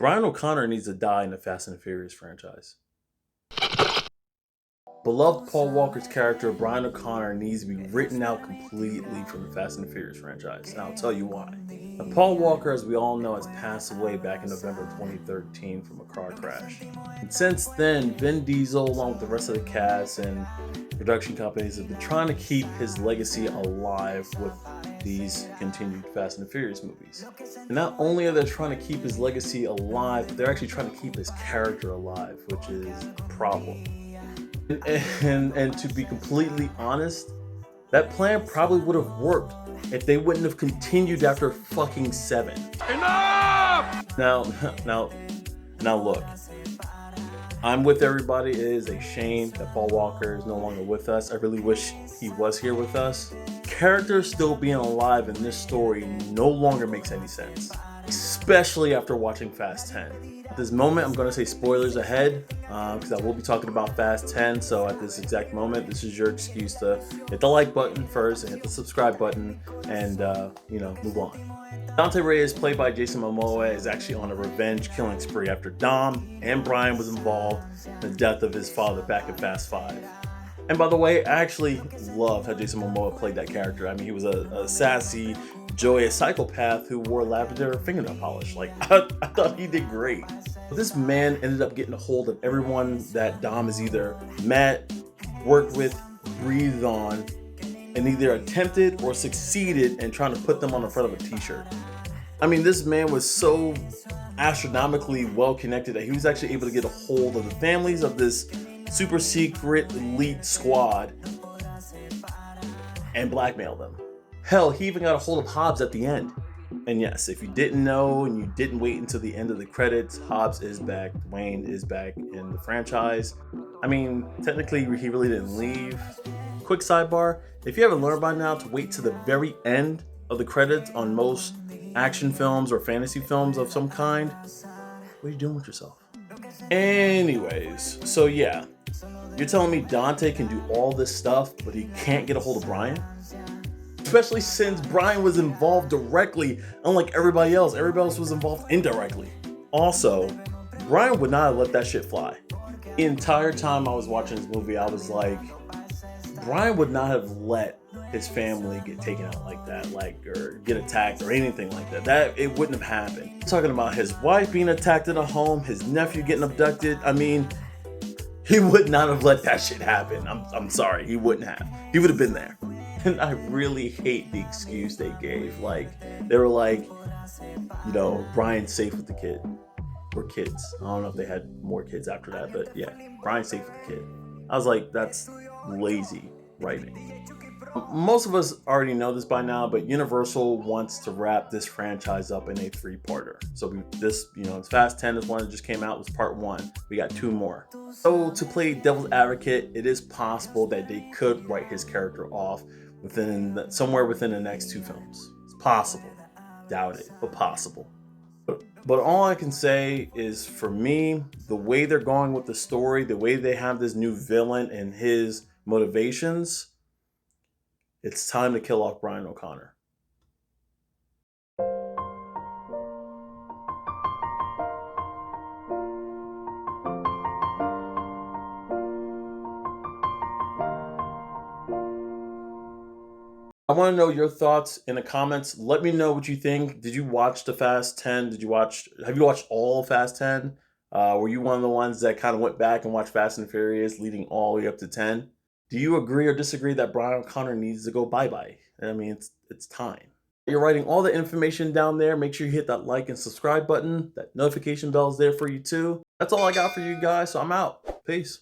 Brian O'Connor needs to die in the Fast and the Furious franchise. Beloved Paul Walker's character, Brian O'Connor, needs to be written out completely from the Fast and the Furious franchise, and I'll tell you why. Now, Paul Walker, as we all know, has passed away back in November 2013 from a car crash. And since then, Vin Diesel, along with the rest of the cast and production companies, have been trying to keep his legacy alive with these continued Fast and the Furious movies. And not only are they trying to keep his legacy alive, but they're actually trying to keep his character alive, which is a problem. And to be completely honest, that plan probably would have worked if they wouldn't have continued after fucking 7. Enough! Now look, I'm with everybody. It is a shame that Paul Walker is no longer with us. I really wish he was here with us. Character still being alive in this story no longer makes any sense, especially after watching Fast 10. At this moment, I'm going to say spoilers ahead because I will be talking about Fast 10. So at this exact moment, this is your excuse to hit the like button first and hit the subscribe button and, move on. Dante Reyes, played by Jason Momoa, is actually on a revenge killing spree after Dom and Brian was involved in the death of his father back in Fast 5. And by the way, I actually loved how Jason Momoa played that character. I mean, he was a sassy, joyous psychopath who wore lavender fingernail polish. Like, I thought he did great. But this man ended up getting a hold of everyone that Dom has either met, worked with, breathed on, and either attempted or succeeded in trying to put them on the front of a t-shirt. I mean, this man was so astronomically well connected that he was actually able to get a hold of the families of this super secret elite squad and blackmail them. Hell, he even got a hold of Hobbs at the end. And yes, if you didn't know and you didn't wait until the end of the credits, Hobbs is back. Dwayne is back in the franchise. I mean, technically he really didn't leave. Quick sidebar, if you haven't learned by now to wait to the very end of the credits on most action films or fantasy films of some kind, what are you doing with yourself? Anyways, so yeah, you're telling me Dante can do all this stuff, but he can't get a hold of Brian? Especially since Brian was involved directly, unlike everybody else. Everybody else was involved indirectly. Also, Brian would not have let that shit fly. The entire time I was watching this movie, I was like, Brian would not have let his family get taken out like that, or get attacked or anything like that. That it wouldn't have happened. I'm talking about his wife being attacked in a home, his nephew getting abducted. I mean, he would not have let that shit happen. I'm sorry, he wouldn't have. He would have been there. And I really hate the excuse they gave. Like, they were like, Brian's safe with the kid. Or kids. I don't know if they had more kids after that, but yeah, Brian's safe with the kid. I was like, that's lazy writing. Most of us already know this by now, but Universal wants to wrap this franchise up in a 3-parter. So it's Fast 10 is one that just came out, was part 1. We got 2 more. So to play devil's advocate, it is possible that they could write his character off somewhere within the next 2 films. It's possible. Doubt it, but possible. But all I can say is, for me, the way they're going with the story, the way they have this new villain and his motivations, it's time to kill off Brian O'Connor. I want to know your thoughts in the comments. Let me know what you think. Did you watch the Fast 10? Have you watched all Fast 10? Were you one of the ones that kind of went back and watched Fast and Furious leading all the way up to 10? Do you agree or disagree that Brian O'Connor needs to go bye-bye? I mean, it's time. You're writing all the information down there. Make sure you hit that like and subscribe button. That notification bell is there for you too. That's all I got for you guys, so I'm out. Peace.